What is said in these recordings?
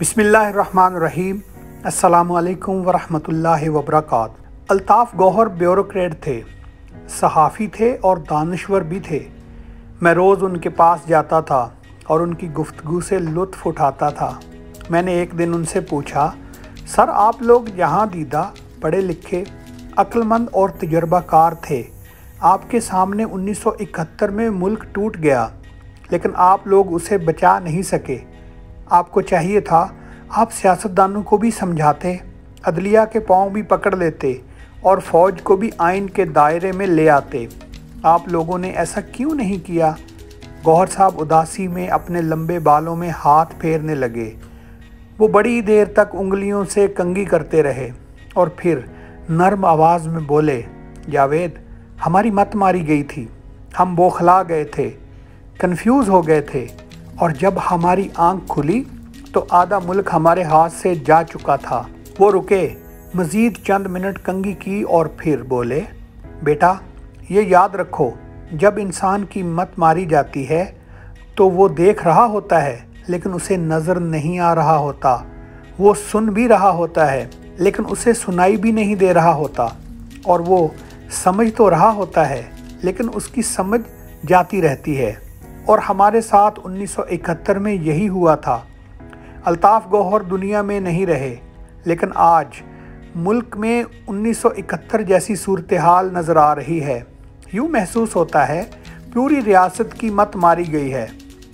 बिस्मिल्लाहिर्रहमानिर्रहीम। अस्सलामुअलैकुम वरहमतुल्लाहि वबरकातुहू। अल्ताफ़ गौहर ब्यूरोक्रेट थे, सहाफ़ी थे और दानिश्वर भी थे। मैं रोज़ उनके पास जाता था और उनकी गुफ्तगू से लुत्फ़ उठाता था। मैंने एक दिन उनसे पूछा, सर आप लोग जहाँ दीदा पढ़े लिखे, अक्लमंद और तजर्बाकार थे। आपके सामने 1971 में मुल्क टूट गया, लेकिन आप लोग उसे बचा नहीं सके। आपको चाहिए था आप सियासतदानों को भी समझाते, अदलिया के पाँव भी पकड़ लेते और फ़ौज को भी आइन के दायरे में ले आते। आप लोगों ने ऐसा क्यों नहीं किया? गौहर साहब उदासी में अपने लंबे बालों में हाथ फेरने लगे। वो बड़ी देर तक उंगलियों से कंघी करते रहे और फिर नरम आवाज़ में बोले, जावेद, हमारी मत मारी गई थी। हम बौखला गए थे, कंफ्यूज हो गए थे, और जब हमारी आंख खुली तो आधा मुल्क हमारे हाथ से जा चुका था। वो रुके, मज़ीद चंद मिनट कंघी की और फिर बोले, बेटा ये याद रखो, जब इंसान की मत मारी जाती है तो वो देख रहा होता है लेकिन उसे नज़र नहीं आ रहा होता। वो सुन भी रहा होता है लेकिन उसे सुनाई भी नहीं दे रहा होता। और वो समझ तो रहा होता है लेकिन उसकी समझ जाती रहती है। और हमारे साथ 1971 में यही हुआ था। अल्ताफ़ गौहर दुनिया में नहीं रहे, लेकिन आज मुल्क में 1971 जैसी सूरत हाल नज़र आ रही है। यूँ महसूस होता है पूरी रियासत की मत मारी गई है।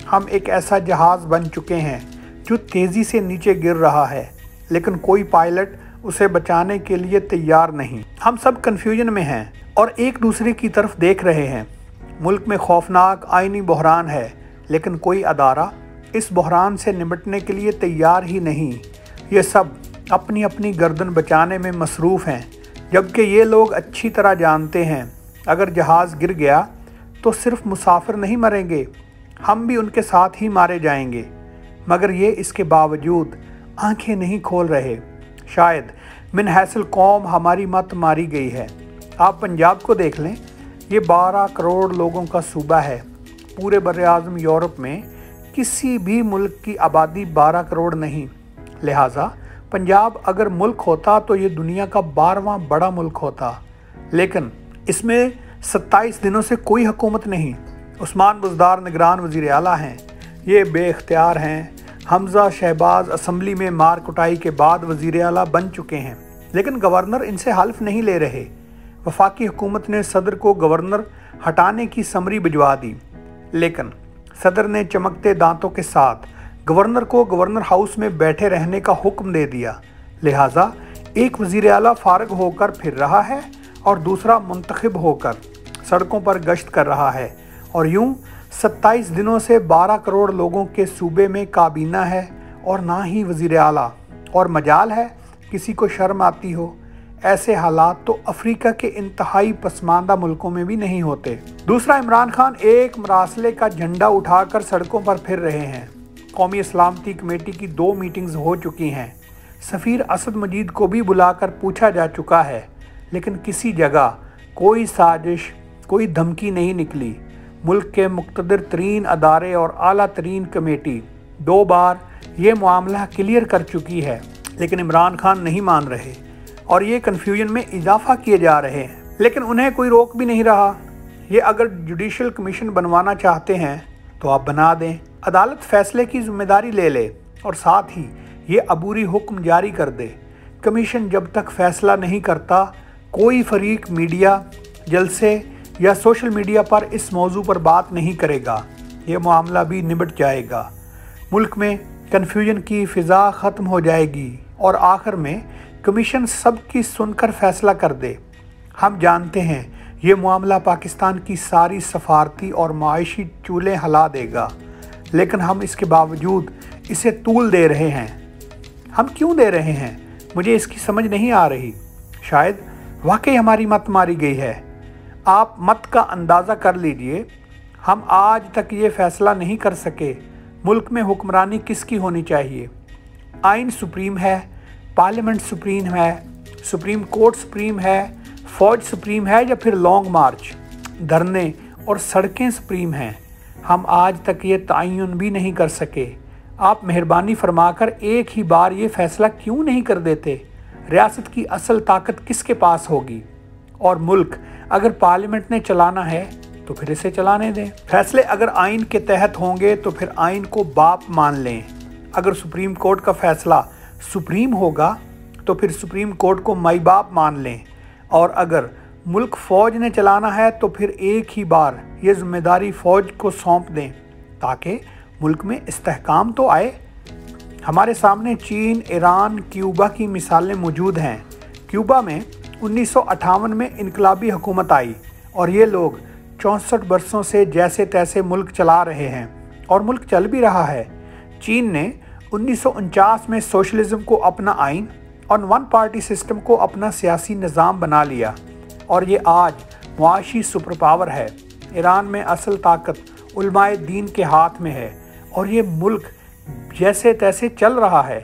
हम एक ऐसा जहाज़ बन चुके हैं जो तेज़ी से नीचे गिर रहा है, लेकिन कोई पायलट उसे बचाने के लिए तैयार नहीं। हम सब कन्फ्यूजन में हैं और एक दूसरे की तरफ देख रहे हैं। मुल्क में खौफनाक आइनी बहरान है, लेकिन कोई अदारा इस बहरान से निपटने के लिए तैयार ही नहीं। ये सब अपनी अपनी गर्दन बचाने में मसरूफ़ हैं, जबकि ये लोग अच्छी तरह जानते हैं अगर जहाज़ गिर गया तो सिर्फ मुसाफिर नहीं मरेंगे, हम भी उनके साथ ही मारे जाएंगे। मगर ये इसके बावजूद आंखें नहीं खोल रहे। शायद मिन हैसल कौम हमारी मत मारी गई है। आप पंजाब को देख लें, ये 12 करोड़ लोगों का सूबा है। पूरे बर्र-ए-आज़म यूरोप में किसी भी मुल्क की आबादी 12 करोड़ नहीं। लिहाजा पंजाब अगर मुल्क होता तो ये दुनिया का 12वां बड़ा मुल्क होता, लेकिन इसमें 27 दिनों से कोई हुकूमत नहीं। उस्मान बुज़दार निगरान वज़ीर आला हैं, ये बेख्तियार हैं। हमज़ा शहबाज असम्बली में मार कुटाई के बाद वज़ीर आला बन चुके हैं, लेकिन गवर्नर इनसे हल्फ नहीं ले रहे। वफाकी हुकूमत ने सदर को गवर्नर हटाने की समरी भिजवा दी, लेकिन सदर ने चमकते दांतों के साथ गवर्नर को गवर्नर हाउस में बैठे रहने का हुक्म दे दिया। लिहाजा एक वज़ीर आला फारग होकर फिर रहा है और दूसरा मुंतखब होकर सड़कों पर गश्त कर रहा है। और यूं 27 दिनों से 12 करोड़ लोगों के सूबे में काबीना है और ना ही वज़ीर आला। और मजाल है किसी को शर्म आती हो। ऐसे हालात तो अफ्रीका के इंतहाई पसमानदा मुल्कों में भी नहीं होते। दूसरा, इमरान खान एक मरासले का झंडा उठाकर सड़कों पर फिर रहे हैं। कौमी सलामती कमेटी की 2 मीटिंग्स हो चुकी हैं। सफ़ीर असद मजीद को भी बुलाकर पूछा जा चुका है, लेकिन किसी जगह कोई साजिश, कोई धमकी नहीं निकली। मुल्क के मुक़्तदर तरीन अदारे और आला तरीन कमेटी 2 बार ये मामला क्लियर कर चुकी है, लेकिन इमरान खान नहीं मान रहे और ये कन्फ्यूजन में इजाफा किए जा रहे हैं। लेकिन उन्हें कोई रोक भी नहीं रहा। ये अगर जुडिशल कमीशन बनवाना चाहते हैं तो आप बना दें, अदालत फैसले की जिम्मेदारी ले ले और साथ ही ये अबूरी हुक्म जारी कर दे। कमीशन जब तक फैसला नहीं करता, कोई फरीक मीडिया, जलसे या सोशल मीडिया पर इस मौजू पर बात नहीं करेगा। ये मामला भी निबट जाएगा। मुल्क में कन्फ्यूजन की फ़िज़ा ख़त्म हो जाएगी और आखिर में कमीशन सबकी सुनकर फैसला कर दे। हम जानते हैं ये मामला पाकिस्तान की सारी सफारती और माशी चूल्हे हिला देगा, लेकिन हम इसके बावजूद इसे तूल दे रहे हैं। हम क्यों दे रहे हैं, मुझे इसकी समझ नहीं आ रही। शायद वाकई हमारी मत मारी गई है। आप मत का अंदाज़ा कर लीजिए। हम आज तक ये फ़ैसला नहीं कर सके मुल्क में हुक्मरानी किसकी होनी चाहिए। आइन सुप्रीम है, पार्लियामेंट सुप्रीम है, सुप्रीम कोर्ट सुप्रीम है, फ़ौज सुप्रीम है, या फिर लॉन्ग मार्च, धरने और सड़कें सुप्रीम हैं। हम आज तक ये तयन भी नहीं कर सके आप मेहरबानी फरमाकर एक ही बार ये फैसला क्यों नहीं कर देते? रियासत की असल ताकत किसके पास होगी? और मुल्क अगर पार्लियामेंट ने चलाना है तो फिर इसे चलाने दें। फैसले अगर आइन के तहत होंगे तो फिर आइन को बाप मान लें। अगर सुप्रीम कोर्ट का फैसला सुप्रीम होगा तो फिर सुप्रीम कोर्ट को माई बाप मान लें। और अगर मुल्क फ़ौज ने चलाना है तो फिर एक ही बार ये जिम्मेदारी फ़ौज को सौंप दें ताकि मुल्क में इस्तेहकाम तो आए। हमारे सामने चीन, ईरान, क्यूबा की मिसालें मौजूद हैं। क्यूबा में 1958 में इनकलाबी हुकूमत आई और ये लोग 64 बरसों से जैसे तैसे मुल्क चला रहे हैं और मुल्क चल भी रहा है। चीन ने 1949 में सोशलिज्म को अपना आइन और वन पार्टी सिस्टम को अपना सियासी निज़ाम बना लिया और ये आज मुआशी सुपर पावर है। ईरान में असल ताकत उलमाए दीन के हाथ में है और ये मुल्क जैसे तैसे चल रहा है।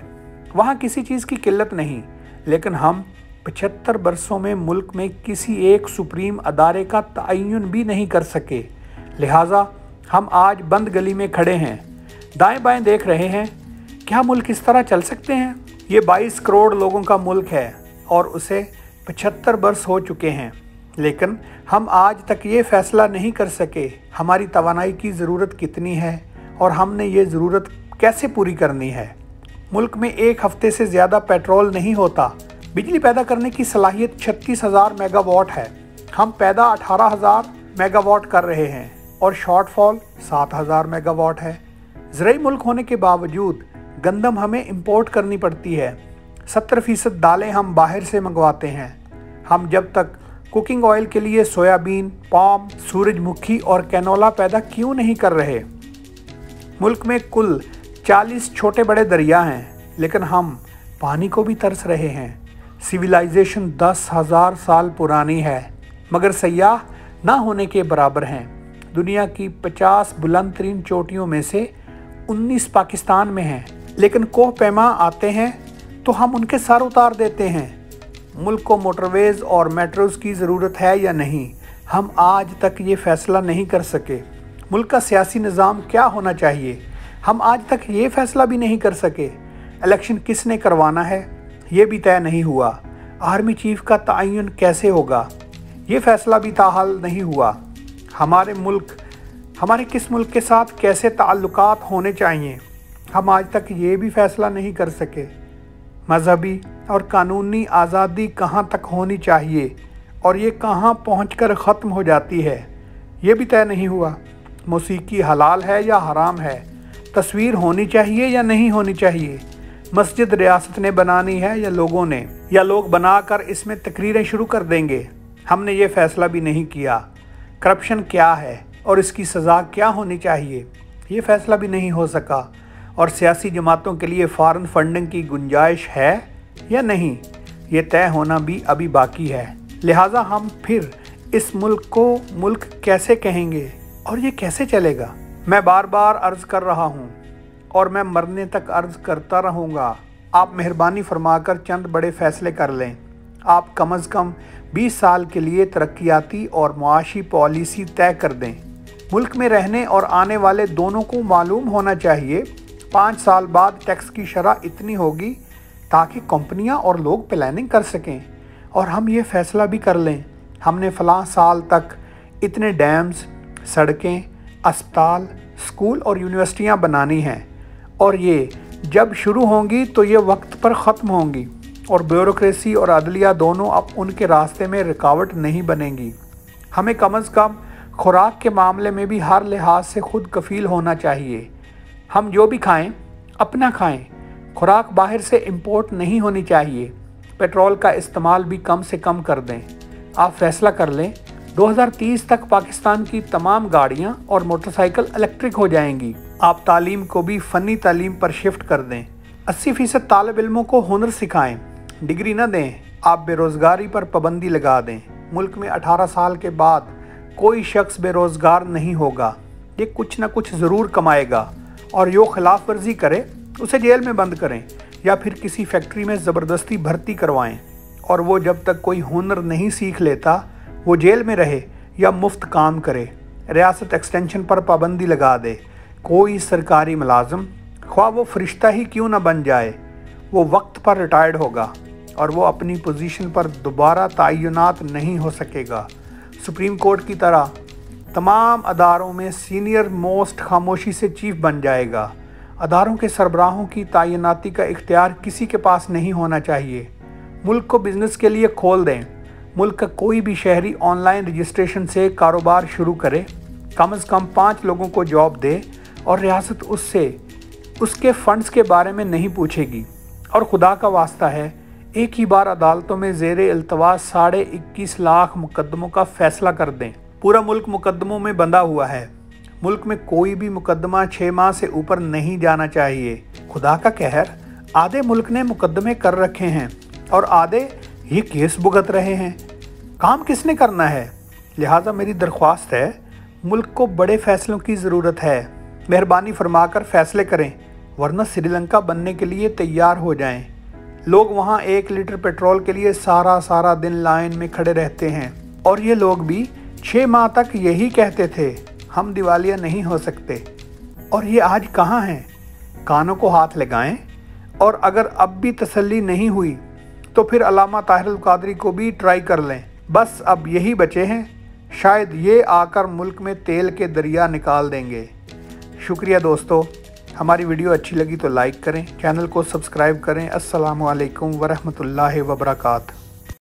वहाँ किसी चीज़ की किल्लत नहीं, लेकिन हम 75 बरसों में मुल्क में किसी एक सुप्रीम अदारे का तयन भी नहीं कर सके। लिहाजा हम आज बंद गली में खड़े हैं, दाएं बाएं देख रहे हैं। क्या मुल्क इस तरह चल सकते हैं? ये 22 करोड़ लोगों का मुल्क है और उसे 75 बरस हो चुके हैं, लेकिन हम आज तक ये फैसला नहीं कर सके हमारी तवानाई की ज़रूरत कितनी है और हमने ये ज़रूरत कैसे पूरी करनी है। मुल्क में एक हफ्ते से ज़्यादा पेट्रोल नहीं होता। बिजली पैदा करने की सलाहियत 36,000 मेगावाट है। हम पैदा 18,000 मेगावाट कर रहे हैं और शॉर्टफॉल 7,000 मेगावाट है। ज़रूरी मुल्क होने के बावजूद गंदम हमें इंपोर्ट करनी पड़ती है। 70% दालें हम बाहर से मंगवाते हैं। हम जब तक कुकिंग ऑयल के लिए सोयाबीन, पाम, सूरजमुखी और कैनोला पैदा क्यों नहीं कर रहे? मुल्क में कुल 40 छोटे बड़े दरिया हैं, लेकिन हम पानी को भी तरस रहे हैं। सिविलाइजेशन 10,000 साल पुरानी है, मगर सयाह ना होने के बराबर हैं। दुनिया की 50 बुलंद तरीन चोटियों में से 19 पाकिस्तान में हैं, लेकिन कोह पैमा आते हैं तो हम उनके सर उतार देते हैं। मुल्क को मोटरवेज़ और मेट्रोज़ की ज़रूरत है या नहीं, हम आज तक ये फ़ैसला नहीं कर सके। मुल्क का सियासी निज़ाम क्या होना चाहिए, हम आज तक ये फ़ैसला भी नहीं कर सके। इलेक्शन किसने करवाना है, ये भी तय नहीं हुआ। आर्मी चीफ का तयन कैसे होगा, ये फ़ैसला भी ताहाल नहीं हुआ। हमारे किस मुल्क के साथ कैसे ताल्लुकात होने चाहिए, हम आज तक ये भी फ़ैसला नहीं कर सके। मजहबी और कानूनी आज़ादी कहाँ तक होनी चाहिए और ये कहाँ पहुँचकर ख़त्म हो जाती है, ये भी तय नहीं हुआ। मौसीकी हलाल है या हराम है, तस्वीर होनी चाहिए या नहीं होनी चाहिए, मस्जिद रियासत ने बनानी है या लोगों ने, या लोग बनाकर इसमें तकरीरें शुरू कर देंगे, हमने ये फ़ैसला भी नहीं किया। करप्शन क्या है और इसकी सज़ा क्या होनी चाहिए, ये फ़ैसला भी नहीं हो सका। और सियासी जमातों के लिए फ़ॉरेन फंडिंग की गुंजाइश है या नहीं, ये तय होना भी अभी बाकी है। लिहाजा हम फिर इस मुल्क को मुल्क कैसे कहेंगे और ये कैसे चलेगा? मैं बार बार अर्ज़ कर रहा हूँ और मैं मरने तक अर्ज़ करता रहूँगा, आप मेहरबानी फरमाकर चंद बड़े फ़ैसले कर लें। आप कम अज़ कम 20 साल के लिए तरक्याती और मुआशी पॉलिसी तय कर दें। मुल्क में रहने और आने वाले दोनों को मालूम होना चाहिए 5 साल बाद टैक्स की शरह इतनी होगी ताकि कंपनियां और लोग प्लानिंग कर सकें और हम ये फ़ैसला भी कर लें हमने फ़लाँ साल तक इतने डैम्स, सड़कें, अस्पताल, स्कूल और यूनिवर्सिटियां बनानी हैं और ये जब शुरू होंगी तो ये वक्त पर ख़त्म होंगी और ब्यूरोक्रेसी और अदलिया दोनों अब उनके रास्ते में रुकावट नहीं बनेंगी। हमें कम अज़ कम खुराक के मामले में भी हर लिहाज से खुद कफ़ील होना चाहिए। हम जो भी खाएं अपना खाएं, खुराक बाहर से इंपोर्ट नहीं होनी चाहिए। पेट्रोल का इस्तेमाल भी कम से कम कर दें। आप फैसला कर लें 2030 तक पाकिस्तान की तमाम गाड़ियां और मोटरसाइकिल इलेक्ट्रिक हो जाएंगी। आप तालीम को भी फ़नी तालीम पर शिफ्ट कर दें। 80% तालिब इल्मों को हुनर सिखाएं, डिग्री न दें। आप बेरोज़गारी पर पाबंदी लगा दें। मुल्क में 18 साल के बाद कोई शख्स बेरोज़गार नहीं होगा। ये कुछ न कुछ ज़रूर कमाएगा और जो खिलाफ वर्जी करे उसे जेल में बंद करें या फिर किसी फैक्ट्री में ज़बरदस्ती भर्ती करवाएं और वो जब तक कोई हुनर नहीं सीख लेता वो जेल में रहे या मुफ्त काम करे। रियासत एक्सटेंशन पर पाबंदी लगा दे। कोई सरकारी मुलाजिम ख्वाह वो फरिश्ता ही क्यों न बन जाए, वो वक्त पर रिटायर्ड होगा और वो अपनी पोजीशन पर दोबारा तयनात नहीं हो सकेगा। सुप्रीम कोर्ट की तरह तमाम अदारों में सीनियर मोस्ट खामोशी से चीफ बन जाएगा। अदारों के सरबराहों की तयनाती का इख्तियार किसी के पास नहीं होना चाहिए। मुल्क को बिज़नेस के लिए खोल दें। मुल्क का कोई भी शहरी ऑनलाइन रजिस्ट्रेशन से कारोबार शुरू करे, कम से कम 5 लोगों को जॉब दे और रियासत उससे उसके फंड्स के बारे में नहीं पूछेगी। और खुदा का वास्ता है, एक ही बार अदालतों में ज़ेरे इल्तवा 21.5 लाख मुकदमों का फैसला कर दें। पूरा मुल्क मुकदमों में बंधा हुआ है। मुल्क में कोई भी मुकदमा 6 माह से ऊपर नहीं जाना चाहिए। खुदा का कहर, आधे मुल्क ने मुकदमे कर रखे हैं और आधे ये केस भुगत रहे हैं। काम किसने करना है? लिहाजा मेरी दरख्वास्त है, मुल्क को बड़े फैसलों की ज़रूरत है। मेहरबानी फरमाकर फ़ैसले करें, वरना श्रीलंका बनने के लिए तैयार हो जाएं। लोग वहाँ 1 लीटर पेट्रोल के लिए सारा दिन लाइन में खड़े रहते हैं और ये लोग भी 6 माह तक यही कहते थे, हम दिवालिया नहीं हो सकते। और ये आज कहाँ हैं? कानों को हाथ लगाएं और अगर अब भी तसल्ली नहीं हुई तो फिर अल्लामा ताहिर अल कादरी को भी ट्राई कर लें। बस अब यही बचे हैं, शायद ये आकर मुल्क में तेल के दरिया निकाल देंगे। शुक्रिया दोस्तों, हमारी वीडियो अच्छी लगी तो लाइक करें, चैनल को सब्सक्राइब करें। अस्सलामु अलैकुम वरहमतुल्लाहि वबरकातुहू।